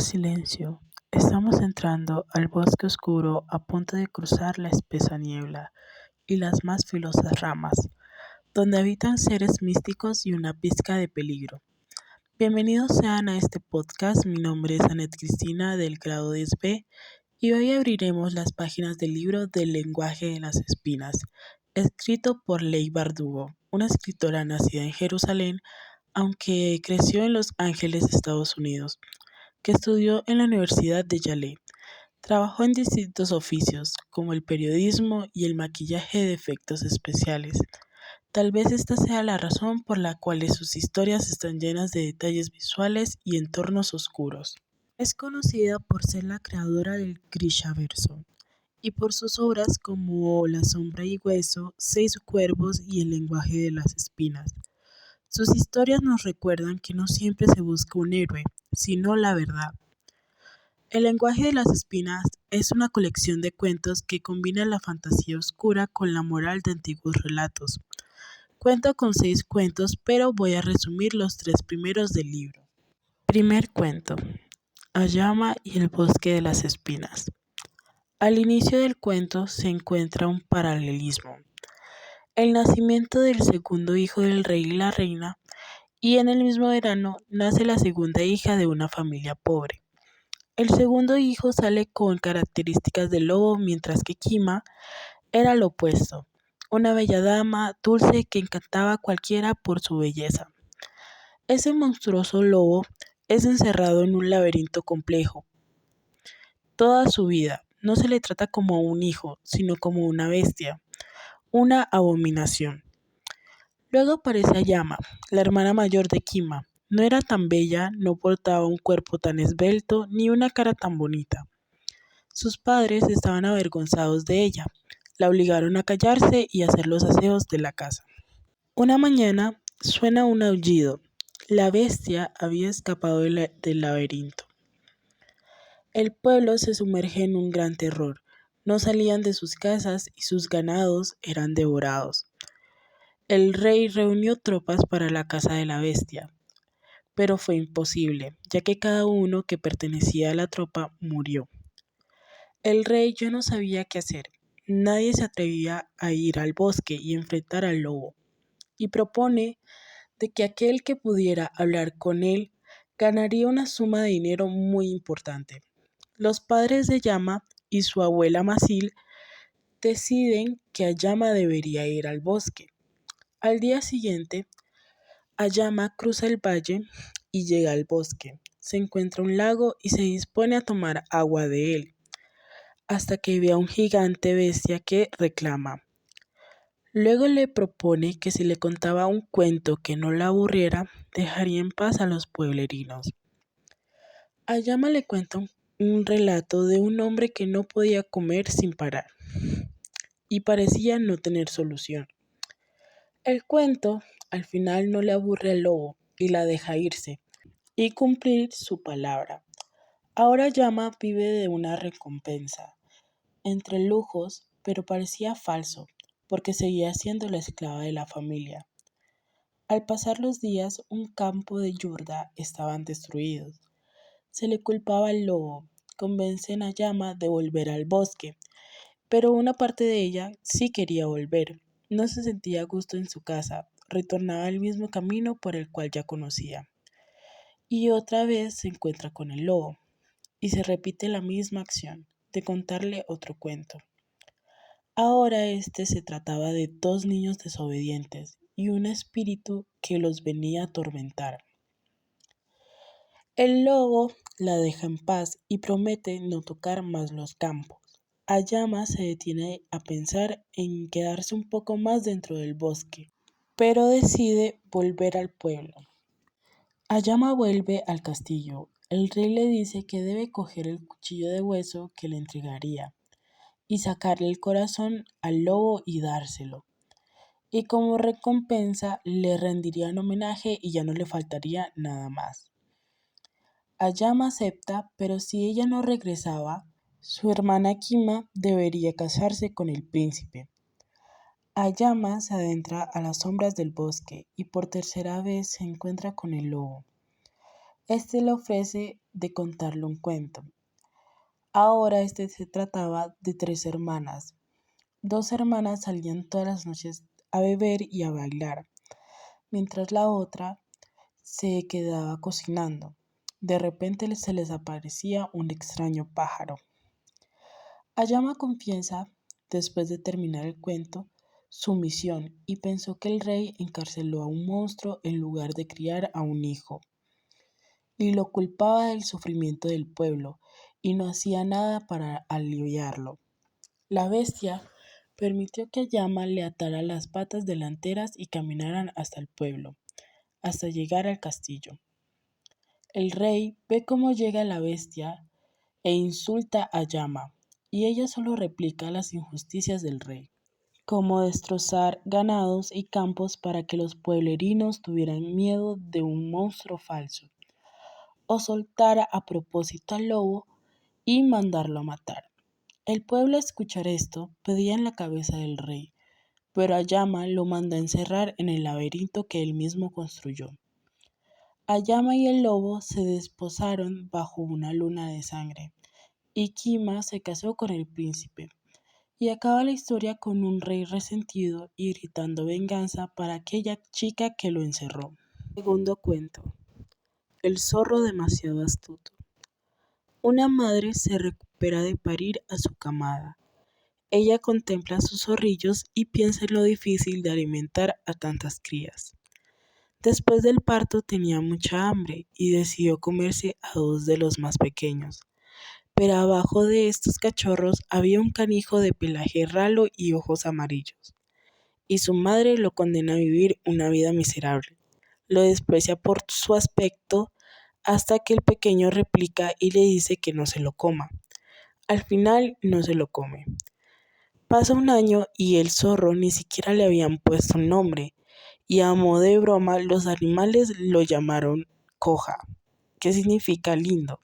Silencio. Estamos entrando al bosque oscuro a punto de cruzar la espesa niebla y las más filosas ramas, donde habitan seres místicos y una pizca de peligro. Bienvenidos sean a este podcast. Mi nombre es Anet Cristina del grado 10B y hoy abriremos las páginas del libro del lenguaje de las espinas, escrito por Leigh Bardugo, una escritora nacida en Jerusalén, aunque creció en Los Ángeles, Estados Unidos, que estudió en la Universidad de Yale. Trabajó en distintos oficios, como el periodismo y el maquillaje de efectos especiales. Tal vez esta sea la razón por la cual sus historias están llenas de detalles visuales y entornos oscuros. Es conocida por ser la creadora del Grishaverso y por sus obras como La sombra y hueso, Seis cuervos y El lenguaje de las espinas. Sus historias nos recuerdan que no siempre se busca un héroe, sino la verdad. El lenguaje de las espinas es una colección de cuentos que combina la fantasía oscura con la moral de antiguos relatos. Cuenta con 6 cuentos, pero voy a resumir los 3 primeros del libro. Primer cuento: Ayama y el bosque de las espinas. Al inicio del cuento se encuentra un paralelismo: el nacimiento del segundo hijo del rey y la reina, y en el mismo verano nace la segunda hija de una familia pobre. El segundo hijo sale con características de lobo, mientras que Kima era lo opuesto, una bella dama dulce que encantaba a cualquiera por su belleza. Ese monstruoso lobo es encerrado en un laberinto complejo. Toda su vida no se le trata como un hijo, sino como una bestia, una abominación. Luego aparece Ayama, la hermana mayor de Kima. No era tan bella, no portaba un cuerpo tan esbelto ni una cara tan bonita. Sus padres estaban avergonzados de ella. La obligaron a callarse y hacer los aseos de la casa. Una mañana suena un aullido. La bestia había escapado del laberinto. El pueblo se sumerge en un gran terror. No salían de sus casas y sus ganados eran devorados. El rey reunió tropas para la caza de la bestia, pero fue imposible, ya que cada uno que pertenecía a la tropa murió. El rey ya no sabía qué hacer. Nadie se atrevía a ir al bosque y enfrentar al lobo, y propone de que aquel que pudiera hablar con él ganaría una suma de dinero muy importante. Los padres de Yama y su abuela Masil deciden que Ayama debería ir al bosque. Al día siguiente, Ayama cruza el valle y llega al bosque. Se encuentra un lago y se dispone a tomar agua de él, hasta que ve a un gigante bestia que reclama. Luego le propone que si le contaba un cuento que no la aburriera, dejaría en paz a los pueblerinos. Ayama le cuenta un relato de un hombre que no podía comer sin parar y parecía no tener solución. El cuento al final no le aburre al lobo y la deja irse y cumplir su palabra. Ahora Yama vive de una recompensa, entre lujos, pero parecía falso, porque seguía siendo la esclava de la familia. Al pasar los días, un campo de yurda estaban destruidos. Se le culpaba al lobo. Convencen a Yama de volver al bosque, pero una parte de ella sí quería volver. No se sentía a gusto en su casa, retornaba al mismo camino por el cual ya conocía. Y otra vez se encuentra con el lobo, y se repite la misma acción, de contarle otro cuento. Ahora se trataba de 2 niños desobedientes y un espíritu que los venía a atormentar. El lobo la deja en paz y promete no tocar más los campos. Ayama se detiene a pensar en quedarse un poco más dentro del bosque, pero decide volver al pueblo. Ayama vuelve al castillo. El rey le dice que debe coger el cuchillo de hueso que le entregaría y sacarle el corazón al lobo y dárselo. Y como recompensa le rendirían homenaje y ya no le faltaría nada más. Ayama acepta, pero si ella no regresaba, su hermana Kima debería casarse con el príncipe. Ayama se adentra a las sombras del bosque y por tercera vez se encuentra con el lobo. Este le ofrece de contarle un cuento. Ahora este se trataba de tres hermanas. Dos hermanas salían todas las noches a beber y a bailar, mientras la otra se quedaba cocinando. De repente se les aparecía un extraño pájaro. Ayama confiesa, después de terminar el cuento, su misión y pensó que el rey encarceló a un monstruo en lugar de criar a un hijo, y lo culpaba del sufrimiento del pueblo, y no hacía nada para aliviarlo. La bestia permitió que Ayama le atara las patas delanteras y caminaran hasta el pueblo, hasta llegar al castillo. El rey ve cómo llega la bestia e insulta a Ayama, y ella solo replica las injusticias del rey, como destrozar ganados y campos para que los pueblerinos tuvieran miedo de un monstruo falso, o soltar a propósito al lobo y mandarlo a matar. El pueblo, al escuchar esto, pedían la cabeza del rey, pero Ayama lo manda a encerrar en el laberinto que él mismo construyó. Ayama y el lobo se desposaron bajo una luna de sangre, y Kima se casó con el príncipe. Y acaba la historia con un rey resentido y gritando venganza para aquella chica que lo encerró. Segundo cuento. El zorro demasiado astuto. Una madre se recupera de parir a su camada. Ella contempla a sus zorrillos y piensa en lo difícil de alimentar a tantas crías. Después del parto tenía mucha hambre y decidió comerse a dos de los más pequeños. Pero abajo de estos cachorros había un canijo de pelaje ralo y ojos amarillos, y su madre lo condena a vivir una vida miserable. Lo desprecia por su aspecto hasta que el pequeño replica y le dice que no se lo coma. Al final no se lo come. Pasa un año y el zorro ni siquiera le habían puesto un nombre, y a modo de broma los animales lo llamaron Coja, que significa lindo.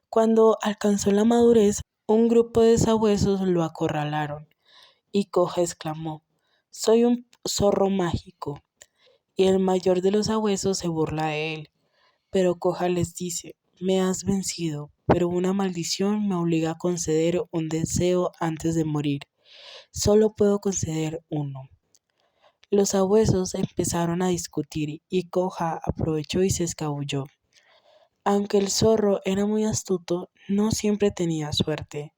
Cuando alcanzó la madurez, un grupo de sabuesos lo acorralaron, y Coja exclamó: «Soy un zorro mágico», y el mayor de los sabuesos se burla de él. Pero Coja les dice: «Me has vencido, pero una maldición me obliga a conceder un deseo antes de morir. Solo puedo conceder uno». Los sabuesos empezaron a discutir y Coja aprovechó y se escabulló. Aunque el zorro era muy astuto, no siempre tenía suerte.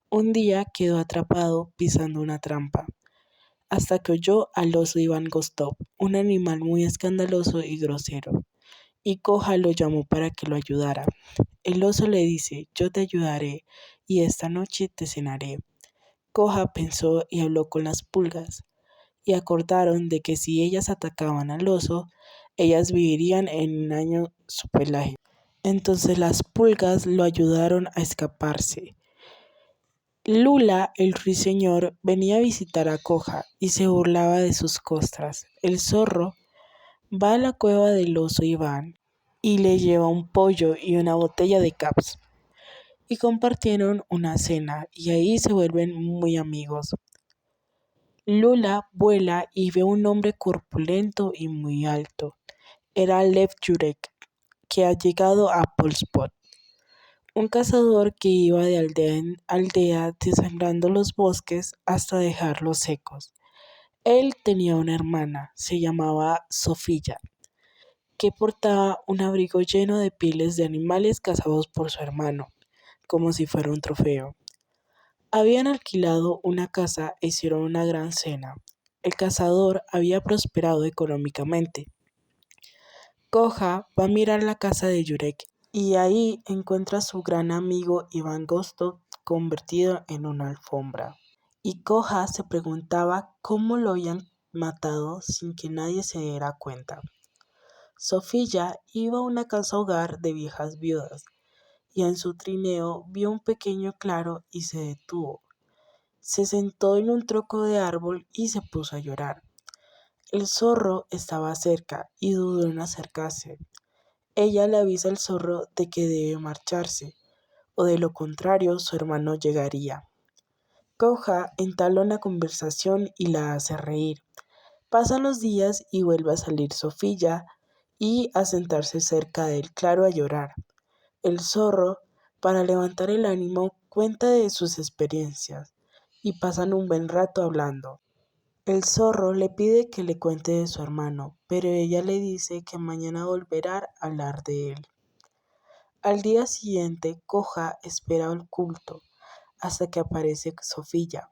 Un día quedó atrapado pisando una trampa, hasta que oyó al oso Iván Gostov, un animal muy escandaloso y grosero, y Coja lo llamó para que lo ayudara. El oso le dice: «Yo te ayudaré, y esta noche te cenaré». Coja pensó y habló con las pulgas, y acordaron de que si ellas atacaban al oso, ellas vivirían en un año su pelaje. Entonces las pulgas lo ayudaron a escaparse. Lula, el ruiseñor, venía a visitar a Coja y se burlaba de sus costras. El zorro va a la cueva del oso Iván y le lleva un pollo y una botella de caps. Y compartieron una cena y ahí se vuelven muy amigos. Lula vuela y ve un hombre corpulento y muy alto. Era Lev Yurek, que ha llegado a Polspot, un cazador que iba de aldea en aldea desangrando los bosques hasta dejarlos secos. Él tenía una hermana, se llamaba Sofía, que portaba un abrigo lleno de pieles de animales cazados por su hermano, como si fuera un trofeo. Habían alquilado una casa e hicieron una gran cena. El cazador había prosperado económicamente. Coja va a mirar la casa de Yurek y ahí encuentra a su gran amigo Iván Gostov convertido en una alfombra. Y Coja se preguntaba cómo lo habían matado sin que nadie se diera cuenta. Sofía iba a una casa hogar de viejas viudas y en su trineo vio un pequeño claro y se detuvo. Se sentó en un tronco de árbol y se puso a llorar. El zorro estaba cerca y dudó en acercarse. Ella le avisa al zorro de que debe marcharse, o de lo contrario su hermano llegaría. Coja entabla una conversación y la hace reír. Pasan los días y vuelve a salir Sofía y a sentarse cerca del claro a llorar. El zorro, para levantar el ánimo, cuenta de sus experiencias y pasan un buen rato hablando. El zorro le pide que le cuente de su hermano, pero ella le dice que mañana volverá a hablar de él. Al día siguiente, Coja espera oculto hasta que aparece Sofía.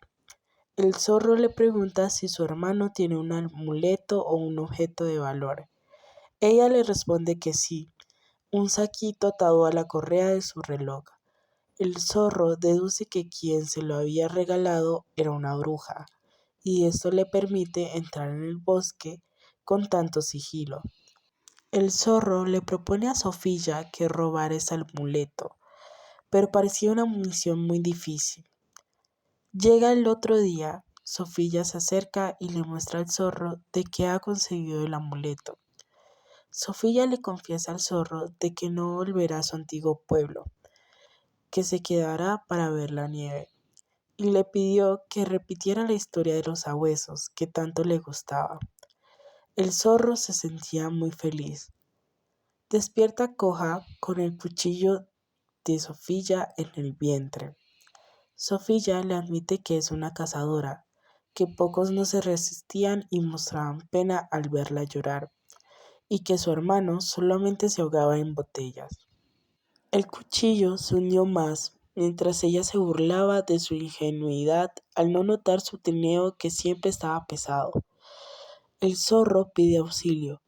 El zorro le pregunta si su hermano tiene un amuleto o un objeto de valor. Ella le responde que sí, un saquito atado a la correa de su reloj. El zorro deduce que quien se lo había regalado era una bruja, y esto le permite entrar en el bosque con tanto sigilo. El zorro le propone a Sofía que robara ese amuleto, pero parecía una misión muy difícil. Llega el otro día, Sofía se acerca y le muestra al zorro de que ha conseguido el amuleto. Sofía le confiesa al zorro de que no volverá a su antiguo pueblo, que se quedará para ver la nieve, y le pidió que repitiera la historia de los sabuesos que tanto le gustaba. El zorro se sentía muy feliz. Despierta Coja con el cuchillo de Sofía en el vientre. Sofía le admite que es una cazadora, que pocos no se resistían y mostraban pena al verla llorar, y que su hermano solamente se ahogaba en botellas. El cuchillo se hundió más, mientras ella se burlaba de su ingenuidad al no notar su trineo que siempre estaba pesado. El zorro pide auxilio,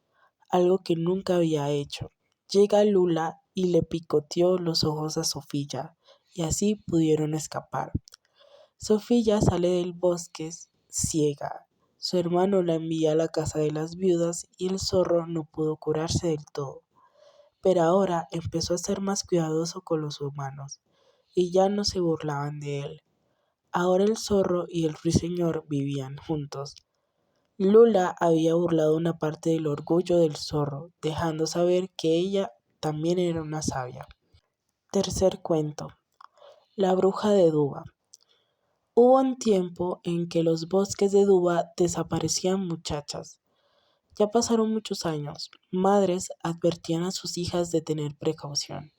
algo que nunca había hecho. Llega Lula y le picoteó los ojos a Sofía, y así pudieron escapar. Sofía sale del bosque ciega. Su hermano la envía a la casa de las viudas y el zorro no pudo curarse del todo. Pero ahora empezó a ser más cuidadoso con los humanos, y ya no se burlaban de él. Ahora el zorro y el ruiseñor vivían juntos. Lula había burlado una parte del orgullo del zorro, dejando saber que ella también era una sabia. Tercer cuento. La bruja de Duba. Hubo un tiempo en que los bosques de Duba desaparecían muchachas. Ya pasaron muchos años. Madres advertían a sus hijas de tener precaución.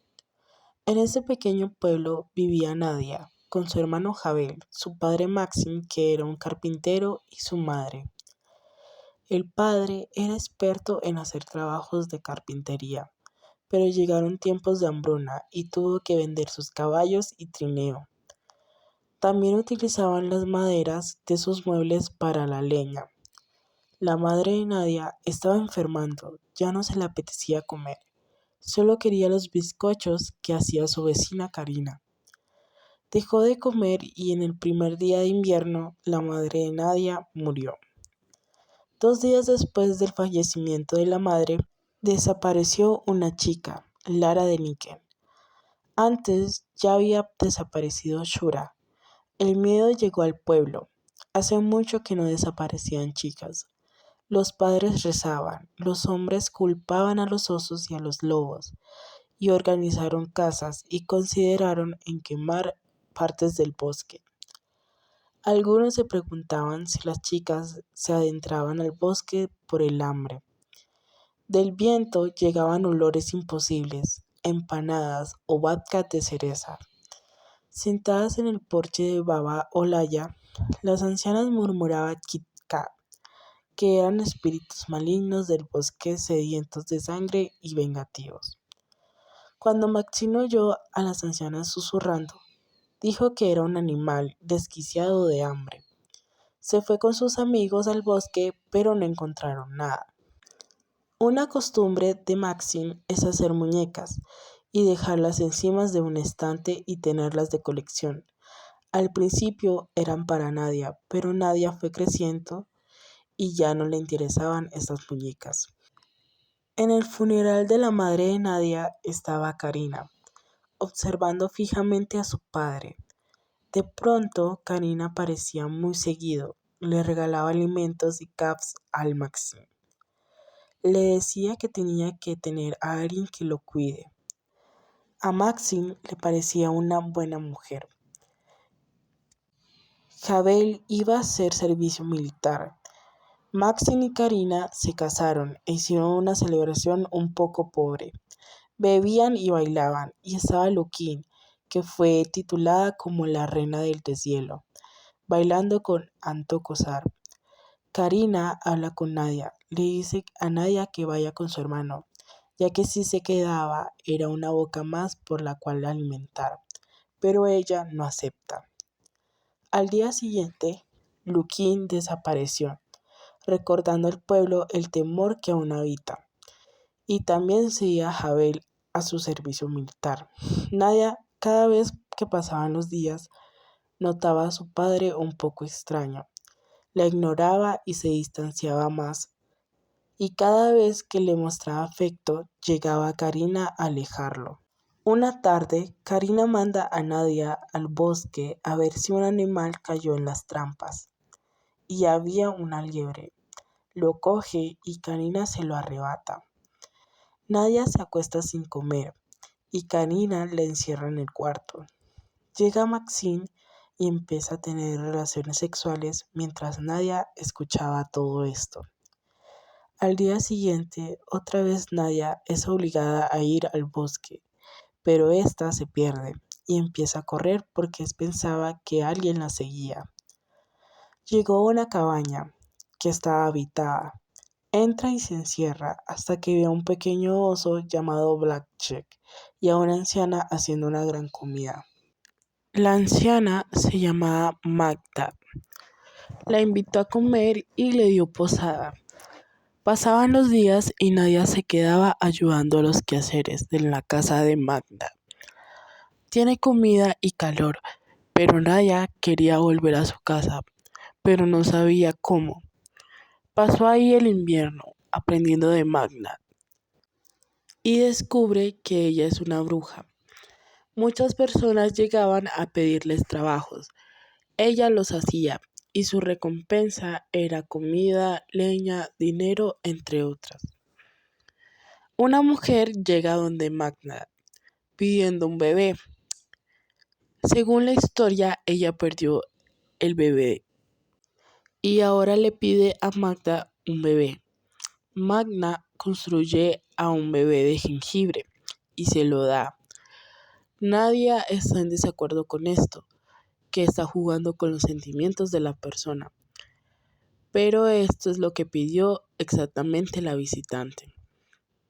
En ese pequeño pueblo vivía Nadia, con su hermano Jabel, su padre Maxim, que era un carpintero, y su madre. El padre era experto en hacer trabajos de carpintería, pero llegaron tiempos de hambruna y tuvo que vender sus caballos y trineo. También utilizaban las maderas de sus muebles para la leña. La madre de Nadia estaba enfermando, ya no se le apetecía comer, solo quería los bizcochos que hacía su vecina Karina. Dejó de comer y en el primer día de invierno la madre de Nadia murió. 2 días después del fallecimiento de la madre, desapareció una chica, Lara de Níquel. Antes ya había desaparecido Shura. El miedo llegó al pueblo. Hace mucho que no desaparecían chicas. Los padres rezaban, los hombres culpaban a los osos y a los lobos, y organizaron casas y consideraron en quemar partes del bosque. Algunos se preguntaban si las chicas se adentraban al bosque por el hambre. Del viento llegaban olores imposibles, empanadas o vodka de cereza. Sentadas en el porche de Baba Olaya, las ancianas murmuraban Kitka, que eran espíritus malignos del bosque sedientos de sangre y vengativos. Cuando Maxine oyó a las ancianas susurrando, dijo que era un animal desquiciado de hambre. Se fue con sus amigos al bosque, pero no encontraron nada. Una costumbre de Maxim es hacer muñecas y dejarlas encima de un estante y tenerlas de colección. Al principio eran para Nadia, pero Nadia fue creciendo y ya no le interesaban esas muñecas. En el funeral de la madre de Nadia estaba Karina, observando fijamente a su padre. De pronto, Karina aparecía muy seguido, le regalaba alimentos y caps al Maxim. Le decía que tenía que tener a alguien que lo cuide. A Maxim le parecía una buena mujer. Jabel iba a hacer servicio militar. Maxine y Karina se casaron e hicieron una celebración un poco pobre. Bebían y bailaban, y estaba Lukin, que fue titulada como la reina del deshielo, bailando con Anto Kosar. Karina habla con Nadia, le dice a Nadia que vaya con su hermano, ya que si se quedaba era una boca más por la cual alimentar, pero ella no acepta. Al día siguiente, Lukin desapareció, recordando al pueblo el temor que aún habita, y también seguía a Jabel a su servicio militar. Nadia, cada vez que pasaban los días, notaba a su padre un poco extraño. La ignoraba y se distanciaba más, y cada vez que le mostraba afecto, llegaba Karina a alejarlo. Una tarde, Karina manda a Nadia al bosque a ver si un animal cayó en las trampas, y había una liebre. Lo coge y Karina se lo arrebata. Nadia se acuesta sin comer, y Karina la encierra en el cuarto. Llega Maxine y empieza a tener relaciones sexuales mientras Nadia escuchaba todo esto. Al día siguiente, otra vez Nadia es obligada a ir al bosque, pero esta se pierde y empieza a correr porque pensaba que alguien la seguía. Llegó a una cabaña que estaba habitada. Entra y se encierra hasta que ve a un pequeño oso llamado Blackjack y a una anciana haciendo una gran comida. La anciana se llamaba Magda. La invitó a comer y le dio posada. Pasaban los días y Nadia se quedaba ayudando a los quehaceres de la casa de Magda. Tiene comida y calor, pero Nadia quería volver a su casa, pero no sabía cómo. Pasó ahí el invierno, aprendiendo de Magda, y descubre que ella es una bruja. Muchas personas llegaban a pedirles trabajos. Ella los hacía, y su recompensa era comida, leña, dinero, entre otras. Una mujer llega donde Magda pidiendo un bebé. Según la historia, ella perdió el bebé y ahora le pide a Magda un bebé. Magda construye a un bebé de jengibre y se lo da. Nadie está en desacuerdo con esto, que está jugando con los sentimientos de la persona. Pero esto es lo que pidió exactamente la visitante.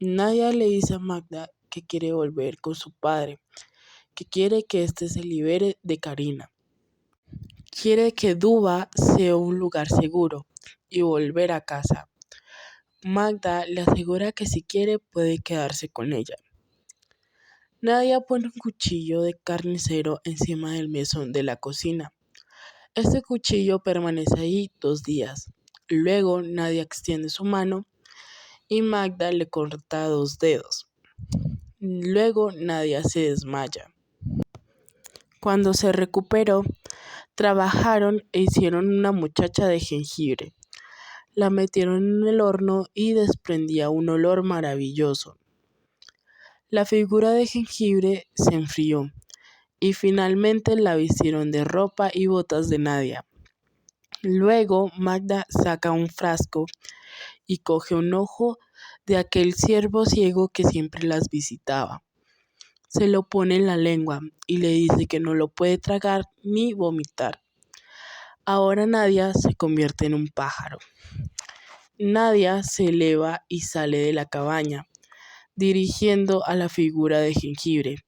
Nadia le dice a Magda que quiere volver con su padre, que quiere que éste se libere de Karina. Quiere que Duba sea un lugar seguro y volver a casa. Magda le asegura que si quiere puede quedarse con ella. Nadia pone un cuchillo de carnicero encima del mesón de la cocina. Este cuchillo permanece ahí 2 días. Luego Nadia extiende su mano y Magda le corta 2 dedos. Luego Nadia se desmaya. Cuando se recuperó, trabajaron e hicieron una muchacha de jengibre. La metieron en el horno y desprendía un olor maravilloso. La figura de jengibre se enfrió y finalmente la vistieron de ropa y botas de Nadia. Luego Magda saca un frasco y coge un ojo de aquel ciervo ciego que siempre las visitaba. Se lo pone en la lengua y le dice que no lo puede tragar ni vomitar. Ahora Nadia se convierte en un pájaro. Nadia se eleva y sale de la cabaña, dirigiendo a la figura de jengibre.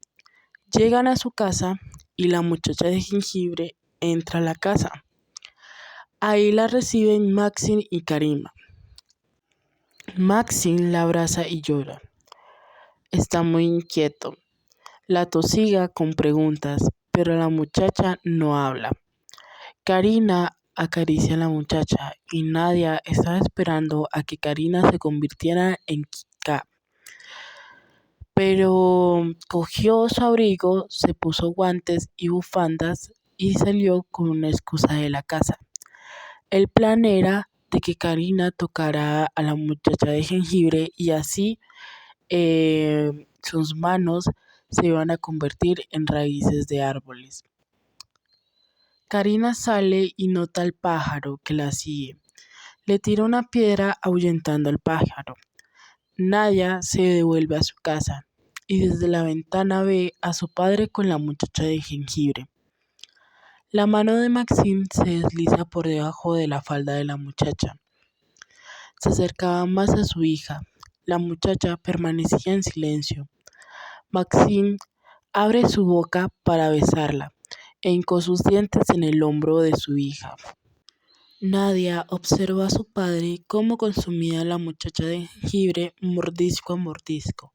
Llegan a su casa y la muchacha de jengibre entra a la casa. Ahí la reciben Maxine y Karima. Maxine la abraza y llora. Está muy inquieto. La tosiga con preguntas, pero la muchacha no habla. Karina acaricia a la muchacha y Nadia estaba esperando a que Karina se convirtiera en Kika. Pero cogió su abrigo, se puso guantes y bufandas y salió con una excusa de la casa. El plan era de que Karina tocara a la muchacha de jengibre y así sus manos se iban a convertir en raíces de árboles. Karina sale y nota al pájaro que la sigue. Le tira una piedra ahuyentando al pájaro. Nadia se devuelve a su casa y desde la ventana ve a su padre con la muchacha de jengibre. La mano de Maxine se desliza por debajo de la falda de la muchacha. Se acercaba más a su hija. La muchacha permanecía en silencio. Maxine abre su boca para besarla e hincó sus dientes en el hombro de su hija. Nadia observó a su padre cómo consumía a la muchacha de jengibre mordisco a mordisco.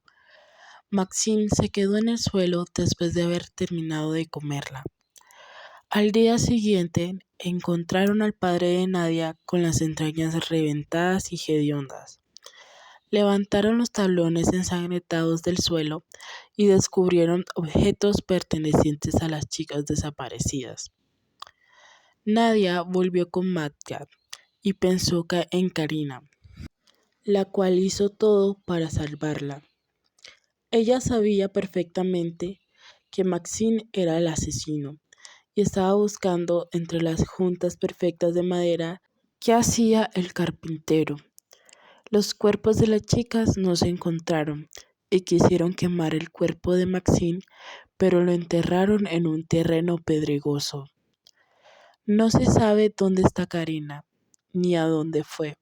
Maxine se quedó en el suelo después de haber terminado de comerla. Al día siguiente, encontraron al padre de Nadia con las entrañas reventadas y hediondas. Levantaron los tablones ensangrentados del suelo y descubrieron objetos pertenecientes a las chicas desaparecidas. Nadia volvió con Madcap y pensó en Karina, la cual hizo todo para salvarla. Ella sabía perfectamente que Maxine era el asesino y estaba buscando entre las juntas perfectas de madera que hacía el carpintero. Los cuerpos de las chicas no se encontraron y quisieron quemar el cuerpo de Maxine, pero lo enterraron en un terreno pedregoso. No se sabe dónde está Karina, ni a dónde fue.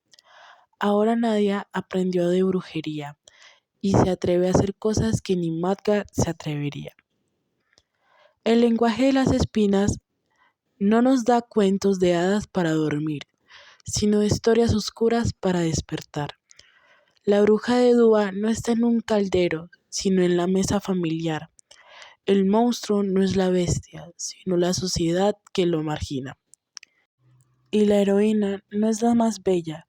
Ahora Nadia aprendió de brujería y se atreve a hacer cosas que ni Matka se atrevería. El lenguaje de las espinas no nos da cuentos de hadas para dormir, sino historias oscuras para despertar. La bruja de Dúa no está en un caldero, sino en la mesa familiar. El monstruo no es la bestia, sino la sociedad que lo margina. Y la heroína no es la más bella,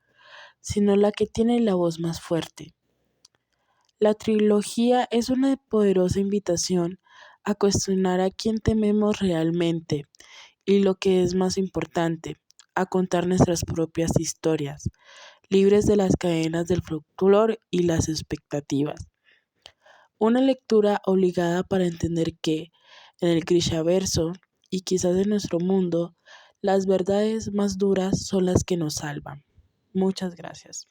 sino la que tiene la voz más fuerte. La trilogía es una poderosa invitación a cuestionar a quién tememos realmente y lo que es más importante, a contar nuestras propias historias, libres de las cadenas del folclore y las expectativas. Una lectura obligada para entender que, en el Grishaverso y quizás en nuestro mundo, las verdades más duras son las que nos salvan. Muchas gracias.